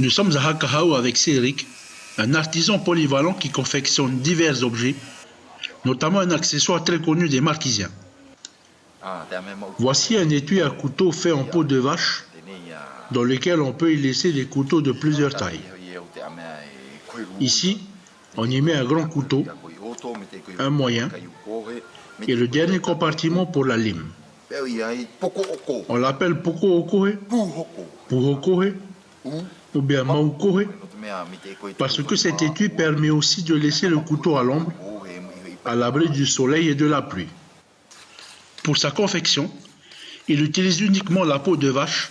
Nous sommes à Hakahao avec Cédric, un artisan polyvalent qui confectionne divers objets, notamment un accessoire très connu des Marquisiens. Voici un étui à couteau fait en peau de vache, dans lequel on peut y laisser des couteaux de plusieurs tailles. Ici, on y met un grand couteau, un moyen et le dernier compartiment pour la lime. On l'appelle Poko Okohe, Puhokohe ou bien Maukohe, parce que cet étui permet aussi de laisser le couteau à l'ombre, à l'abri du soleil et de la pluie. Pour sa confection, il utilise uniquement la peau de vache,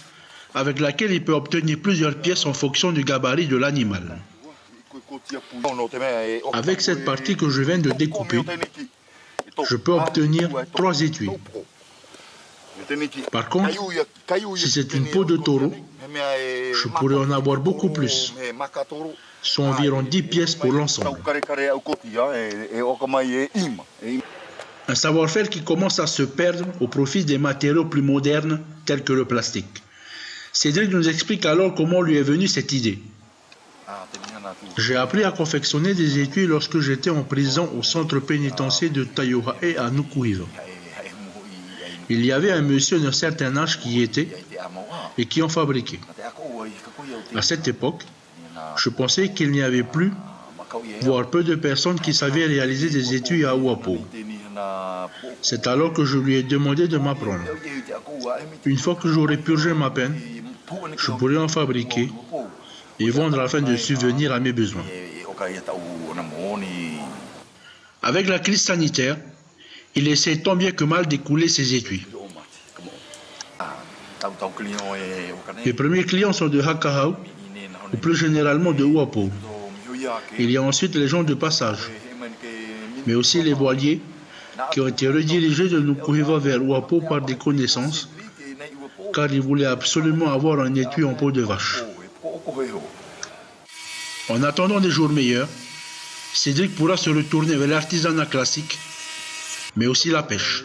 avec laquelle il peut obtenir plusieurs pièces en fonction du gabarit de l'animal. Avec cette partie que je viens de découper, je peux obtenir 3 étuis. Par contre, si c'est une peau de taureau, je pourrais en avoir beaucoup plus, soit environ 10 pièces pour l'ensemble. Un savoir-faire qui commence à se perdre au profit des matériaux plus modernes tels que le plastique. Cédric nous explique alors comment lui est venue cette idée. J'ai appris à confectionner des étuis lorsque j'étais en prison au centre pénitentiaire de Taiohae à Nukuhiva. Il y avait un monsieur d'un certain âge qui y était et qui en fabriquait. À cette époque, je pensais qu'il n'y avait plus, voire peu de personnes qui savaient réaliser des étuis à Ouapo. C'est alors que je lui ai demandé de m'apprendre. Une fois que j'aurai purgé ma peine, je pourrai en fabriquer et vendre afin de subvenir à mes besoins. Avec la crise sanitaire, il essaie tant bien que mal d'écouler ses étuis. Les premiers clients sont de Hakahao, ou plus généralement de Ouapo. Il y a ensuite les gens de passage, mais aussi les voiliers qui ont été redirigés de Nukuhiva vers Ouapo par des connaissances, car ils voulaient absolument avoir un étui en peau de vache. En attendant des jours meilleurs, Cédric pourra se retourner vers l'artisanat classique, mais aussi la pêche.